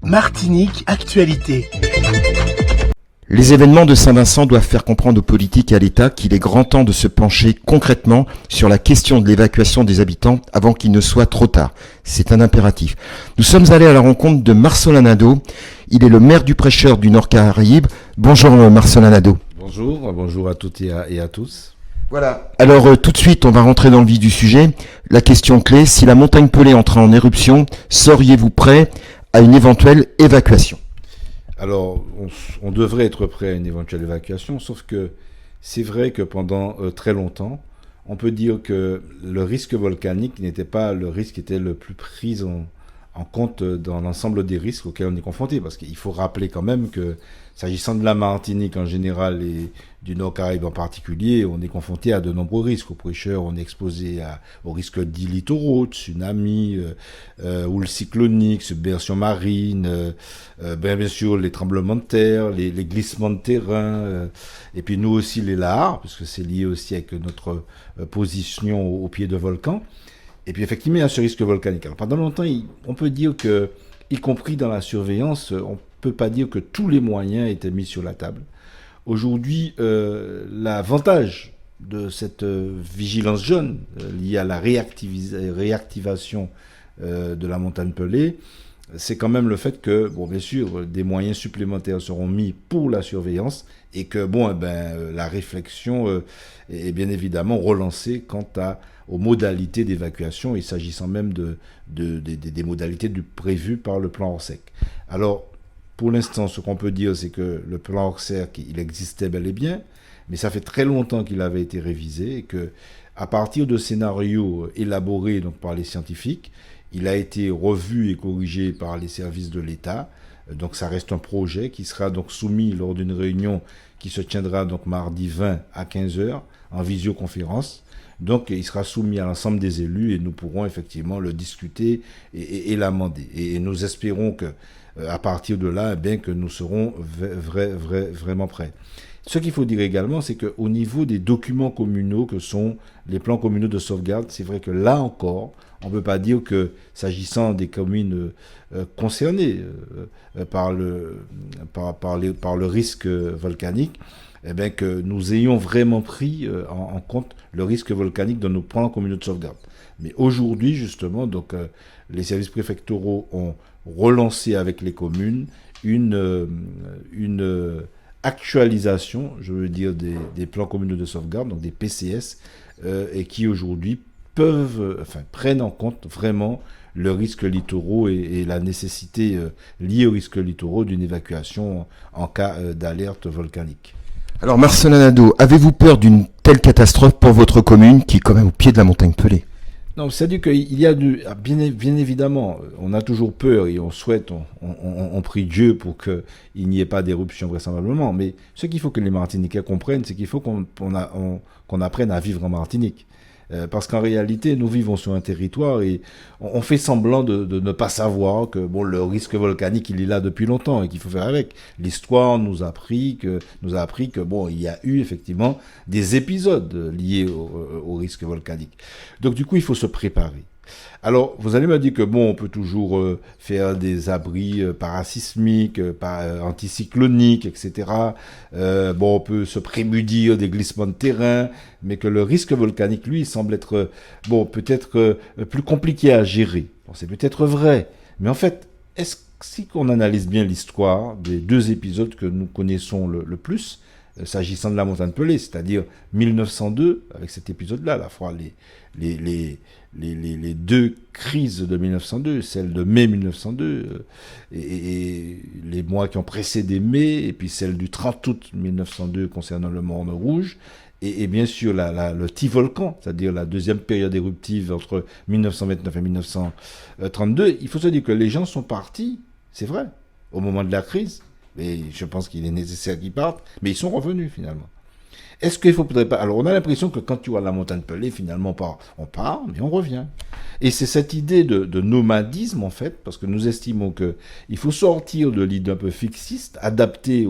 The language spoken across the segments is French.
Martinique Actualité. Les événements de Saint-Vincent doivent faire comprendre aux politiques et à l'État qu'il est grand temps de se pencher concrètement sur la question de l'évacuation des habitants avant qu'il ne soit trop tard. C'est un impératif. Nous sommes allés à la rencontre de Marcelin Nadeau. Il est le maire du Prêcheur du Nord-Caraïbe. Bonjour Marcelin Nadeau. Bonjour à toutes et à tous. Voilà. Alors tout de suite, on va rentrer dans le vif du sujet. La question clé, si la montagne Pelée entrait en éruption, seriez-vous prêt à une éventuelle évacuation ? Alors, on devrait être prêt à une éventuelle évacuation, sauf que c'est vrai que pendant très longtemps, on peut dire que le risque volcanique n'était pas le risque qui était le plus pris en compte dans l'ensemble des risques auxquels on est confronté. Parce qu'il faut rappeler quand même que, s'agissant de la Martinique en général et du Nord-Caraïbe en particulier, on est confronté à de nombreux risques. Au Prêcheur, on est exposé aux risques dits littoraux, tsunamis, houles cycloniques, submersion marine, bien sûr les tremblements de terre, les glissements de terrain, et puis nous aussi les lahares, parce que c'est lié aussi avec notre position au pied de volcan. Et puis effectivement, il y a ce risque volcanique. Alors pendant longtemps, on peut dire que, y compris dans la surveillance, on peut pas dire que tous les moyens étaient mis sur la table. Aujourd'hui, l'avantage de cette vigilance jaune liée à la réactivation de la montagne Pelée, c'est quand même le fait que, bon, bien sûr, des moyens supplémentaires seront mis pour la surveillance et que, la réflexion est bien évidemment relancée quant aux modalités d'évacuation, et s'agissant même des modalités prévues par le plan Orsec. Alors, pour l'instant, ce qu'on peut dire, c'est que le plan Orsec, il existait bel et bien, mais ça fait très longtemps qu'il avait été révisé, et que, à partir de scénarios élaborés donc par les scientifiques, il a été revu et corrigé par les services de l'État. Donc ça reste un projet qui sera donc soumis lors d'une réunion qui se tiendra donc mardi 20 à 15h en visioconférence. Donc il sera soumis à l'ensemble des élus et nous pourrons effectivement le discuter et l'amender. Et nous espérons que à partir de là, que nous serons vraiment prêts. Ce qu'il faut dire également, c'est qu'au niveau des documents communaux que sont les plans communaux de sauvegarde, c'est vrai que là encore, on ne peut pas dire que, s'agissant des communes concernées par le risque volcanique, que nous ayons vraiment pris en compte le risque volcanique dans nos plans communaux de sauvegarde. Mais aujourd'hui, justement, donc, les services préfectoraux ont relancé avec les communes une actualisation, je veux dire, des plans communaux de sauvegarde, donc des PCS, et qui aujourd'hui prennent en compte vraiment le risque littoraux et la nécessité liée au risque littoraux d'une évacuation en cas d'alerte volcanique. Alors Marcelin Nadeau, avez-vous peur d'une telle catastrophe pour votre commune qui est quand même au pied de la montagne Pelée ? Non, c'est-à-dire qu'il y a bien évidemment, on a toujours peur et on souhaite, on prie Dieu pour qu'il n'y ait pas d'éruption vraisemblablement. Mais ce qu'il faut que les Martiniquais comprennent, c'est qu'il faut qu'on apprenne à vivre en Martinique. Parce qu'en réalité, nous vivons sur un territoire et on fait semblant de ne pas savoir que le risque volcanique, il est là depuis longtemps et qu'il faut faire avec. L'histoire nous a appris que il y a eu effectivement des épisodes liés au risque volcanique. Donc du coup, il faut se préparer. Alors, vous allez me dire que on peut toujours faire des abris parasismiques, anticycloniques, etc. On peut se prémunir des glissements de terrain, mais que le risque volcanique, lui, il semble être, peut-être plus compliqué à gérer. Bon, c'est peut-être vrai, mais en fait, si on analyse bien l'histoire des deux épisodes que nous connaissons le plus, s'agissant de la montagne Pelée, c'est-à-dire 1902, avec cet épisode-là, à la fois les deux crises de 1902, celle de mai 1902 et les mois qui ont précédé mai, et puis celle du 30 août 1902 concernant le Morne Rouge, et bien sûr le Tivolcan, c'est-à-dire la deuxième période éruptive entre 1929 et 1932. Il faut se dire que les gens sont partis, c'est vrai, au moment de la crise, et je pense qu'il est nécessaire qu'ils partent, mais ils sont revenus finalement. Est-ce qu'il faudrait pas... Alors, on a l'impression que quand tu vois la montagne Pelée, finalement, on part, mais on revient. Et c'est cette idée de nomadisme, en fait, parce que nous estimons que il faut sortir de l'idée un peu fixiste, adapter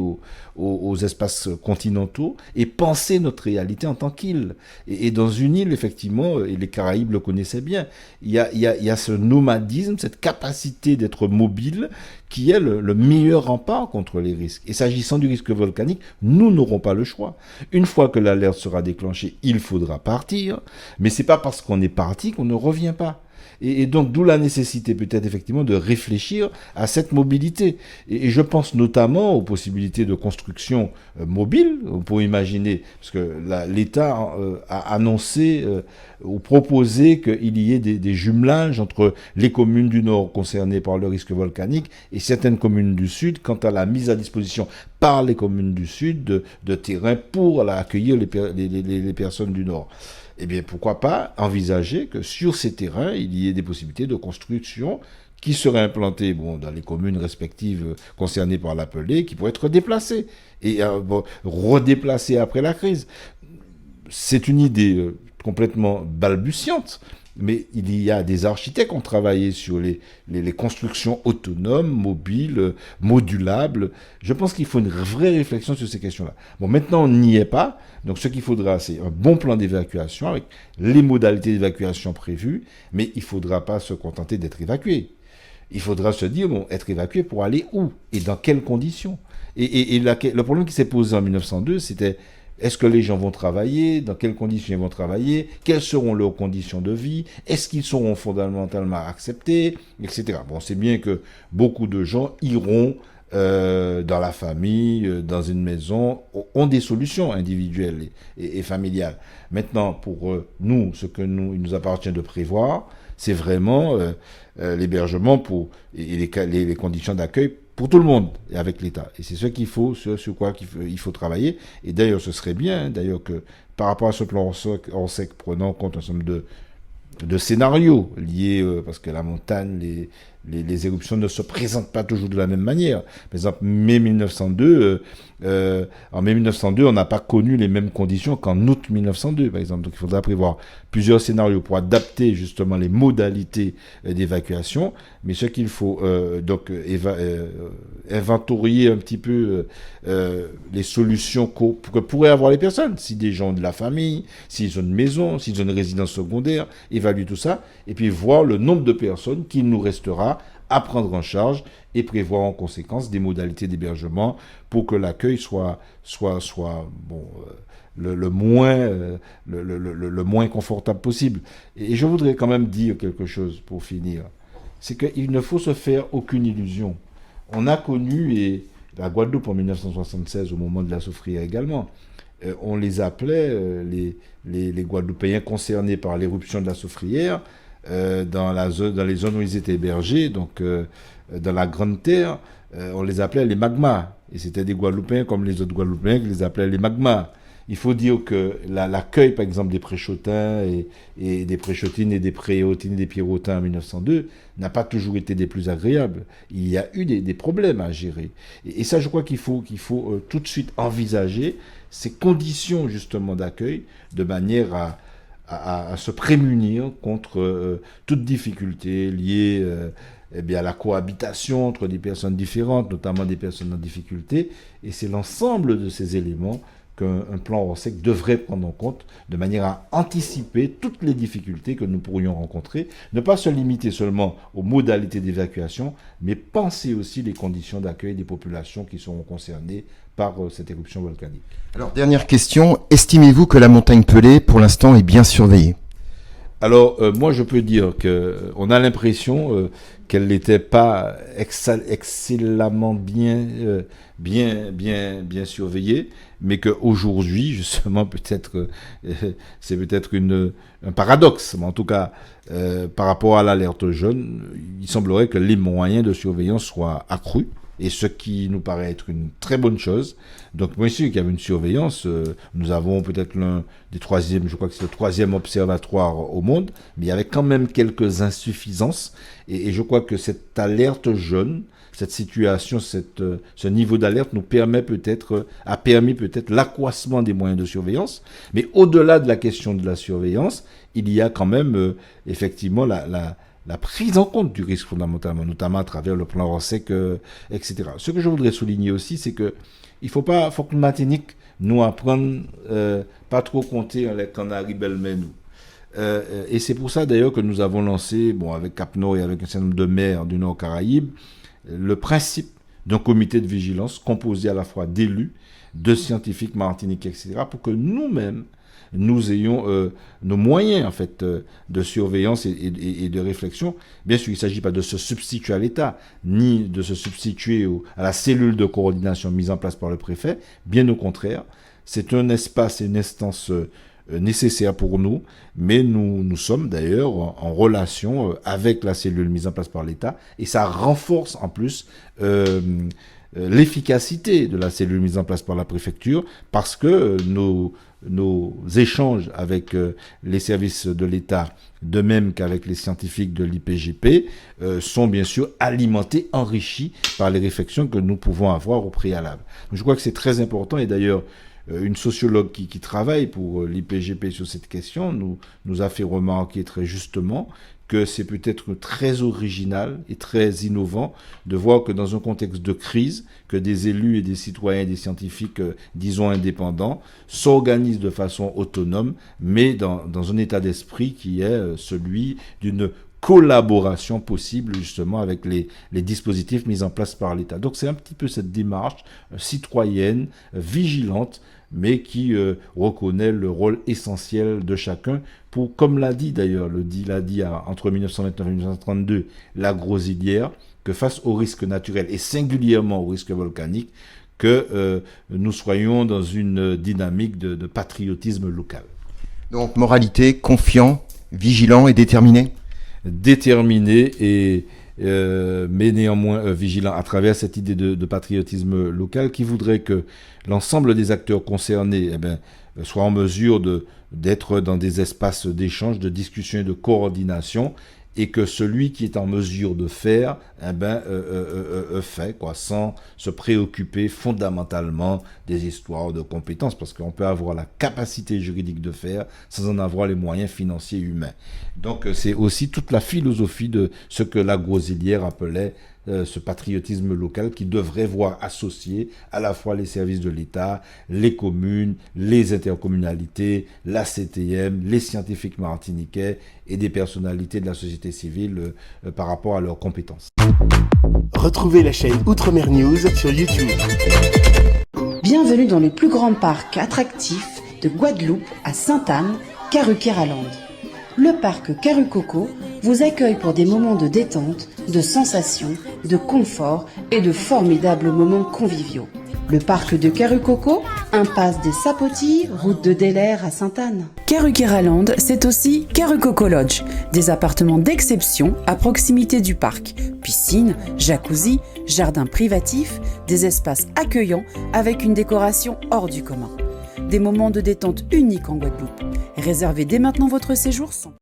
aux espaces continentaux et penser notre réalité en tant qu'île. Et dans une île, effectivement, et les Caraïbes le connaissaient bien, il y a ce nomadisme, cette capacité d'être mobile qui est le meilleur rempart contre les risques. Et s'agissant du risque volcanique, nous n'aurons pas le choix. Une fois que l'alerte sera déclenchée, il faudra partir, mais c'est pas parce qu'on est parti qu'on ne revient pas. Et donc, d'où la nécessité peut-être effectivement de réfléchir à cette mobilité. Et je pense notamment aux possibilités de construction mobile. On peut imaginer, parce que l'État a annoncé ou proposé qu'il y ait des jumelages entre les communes du Nord concernées par le risque volcanique et certaines communes du Sud quant à la mise à disposition par les communes du Sud de terrains pour accueillir les personnes du Nord. Eh bien, pourquoi pas envisager que sur ces terrains, il y ait des possibilités de construction qui seraient implantées dans les communes respectives concernées par la Pelée, qui pourraient être déplacées et redéplacées après la crise. C'est une idée complètement balbutiante, mais il y a des architectes qui ont travaillé sur les constructions autonomes, mobiles, modulables. Je pense qu'il faut une vraie réflexion sur ces questions-là. Bon, maintenant, on n'y est pas. Donc, ce qu'il faudra, c'est un bon plan d'évacuation avec les modalités d'évacuation prévues, mais il ne faudra pas se contenter d'être évacué. Il faudra se dire, être évacué pour aller où et dans quelles conditions. Et le problème qui s'est posé en 1902, c'était est-ce que les gens vont travailler? Dans quelles conditions ils vont travailler? Quelles seront leurs conditions de vie? Est-ce qu'ils seront fondamentalement acceptés? Etc. Bon, c'est bien que beaucoup de gens iront dans la famille, dans une maison, ont des solutions individuelles et familiales. Maintenant, pour nous, il nous appartient de prévoir, c'est vraiment l'hébergement et les conditions d'accueil pour tout le monde et avec l'État. Et c'est ce qu'il faut, sur quoi il faut travailler. Et d'ailleurs, ce serait bien, que par rapport à ce plan en sec, prenant en compte un certain nombre de scénarios liés, parce que la montagne, les éruptions ne se présentent pas toujours de la même manière. Par exemple, mai 1902, en mai 1902, on n'a pas connu les mêmes conditions qu'en août 1902, par exemple. Donc, il faudra prévoir plusieurs scénarios pour adapter justement les modalités d'évacuation. Mais ce qu'il faut inventorier un petit peu les solutions que pourraient avoir les personnes. Si des gens ont de la famille, s'ils ont une maison, s'ils ont une résidence secondaire, évaluer tout ça et puis voir le nombre de personnes qu'il nous restera à prendre en charge et prévoir en conséquence des modalités d'hébergement pour que l'accueil soit le moins confortable possible. Et je voudrais quand même dire quelque chose pour finir. C'est qu'il ne faut se faire aucune illusion. On a connu, et la Guadeloupe en 1976, au moment de la Soufrière également, on les appelait, les Guadeloupéens concernés par l'éruption de la Soufrière, dans les zones où ils étaient hébergés, donc dans la Grande Terre, on les appelait les magmas. Et c'était des Guadeloupéens comme les autres Guadeloupéens qui les appelaient les magmas. Il faut dire que l'accueil, par exemple, des Préchotins et des Préchotines et des Préhautines et des Pierrotins en 1902 n'a pas toujours été des plus agréables. Il y a eu des problèmes à gérer. Et ça, je crois qu'il faut tout de suite envisager ces conditions, justement, d'accueil de manière à se prémunir contre toute difficulté liée à la cohabitation entre des personnes différentes, notamment des personnes en difficulté. Et c'est l'ensemble de ces éléments qu'un plan ORSEC devrait prendre en compte de manière à anticiper toutes les difficultés que nous pourrions rencontrer, ne pas se limiter seulement aux modalités d'évacuation, mais penser aussi les conditions d'accueil des populations qui seront concernées par cette éruption volcanique. Alors, dernière question, estimez-vous que la montagne Pelée, pour l'instant, est bien surveillée? Alors, moi, je peux dire qu'on a l'impression qu'elle n'était pas excellemment bien surveillée, mais qu'aujourd'hui, justement, peut-être, c'est peut-être un paradoxe, mais en tout cas, par rapport à l'alerte jaune, il semblerait que les moyens de surveillance soient accrus. et ce qui nous paraît être une très bonne chose. Donc bien sûr qu'il y avait une surveillance, nous avons peut-être l'un des troisièmes, je crois que c'est le troisième observatoire au monde, mais il y avait quand même quelques insuffisances, et je crois que cette alerte jeune, cette situation, ce niveau d'alerte a permis peut-être l'accroissement des moyens de surveillance, mais au-delà de la question de la surveillance, il y a quand même effectivement la prise en compte du risque fondamentalement, notamment à travers le plan ROSEC, etc. Ce que je voudrais souligner aussi, c'est que faut que le Martinique nous apprenne pas trop compter les canaris belles-mères nous. Et c'est pour ça d'ailleurs que nous avons lancé, avec Cap-Nord et avec un certain nombre de maires du Nord Caraïbe, le principe d'un comité de vigilance composé à la fois d'élus, de scientifiques martiniquais, etc., pour que nous-mêmes, nous ayons nos moyens en fait de surveillance et de réflexion. Bien sûr, il ne s'agit pas de se substituer à l'État, ni de se substituer à la cellule de coordination mise en place par le préfet. Bien au contraire, c'est un espace et une instance nécessaire pour nous, mais nous sommes d'ailleurs en relation avec la cellule mise en place par l'État, et ça renforce en plus l'efficacité de la cellule mise en place par la préfecture, parce que nos échanges avec les services de l'État, de même qu'avec les scientifiques de l'IPGP, sont bien sûr alimentés, enrichis par les réflexions que nous pouvons avoir au préalable. Donc, je crois que c'est très important, et d'ailleurs, une sociologue qui travaille pour l'IPGP sur cette question nous a fait remarquer très justement que c'est peut-être très original et très innovant de voir que dans un contexte de crise, que des élus et des citoyens et des scientifiques, disons indépendants, s'organisent de façon autonome, mais dans un état d'esprit qui est celui d'une collaboration possible justement avec les dispositifs mis en place par l'État. Donc c'est un petit peu cette démarche citoyenne, vigilante, mais qui reconnaît le rôle essentiel de chacun pour, comme l'a dit d'ailleurs, entre 1929 et 1932, la Grosilière, que face aux risques naturels et singulièrement aux risques volcaniques, que nous soyons dans une dynamique de patriotisme local. Donc moralité, confiant, vigilant et déterminé. Déterminé mais néanmoins vigilant à travers cette idée de patriotisme local qui voudrait que l'ensemble des acteurs concernés soient en mesure d'être dans des espaces d'échange, de discussion et de coordination, et que celui qui est en mesure de faire fait, sans se préoccuper fondamentalement des histoires de compétences, parce qu'on peut avoir la capacité juridique de faire sans en avoir les moyens financiers et humains. Donc c'est aussi toute la philosophie de ce que la Grosilière appelait ce patriotisme local, qui devrait voir associer à la fois les services de l'État, les communes, les intercommunalités, la CTM, les scientifiques martiniquais et des personnalités de la société civile par rapport à leurs compétences. Retrouvez la chaîne Outre-mer News sur YouTube. Bienvenue dans le plus grand parc attractif de Guadeloupe à Sainte-Anne, Karukéraland. Le parc Karucoco vous accueille pour des moments de détente, de sensations, de confort et de formidables moments conviviaux. Le parc de Karucoco, impasse des Sapotilles, route de Delair à Sainte-Anne. Karukéraland, c'est aussi Karucoco Lodge, des appartements d'exception à proximité du parc. Piscine, jacuzzi, jardin privatif, des espaces accueillants avec une décoration hors du commun. Des moments de détente uniques en Guadeloupe. Réservez dès maintenant votre séjour sans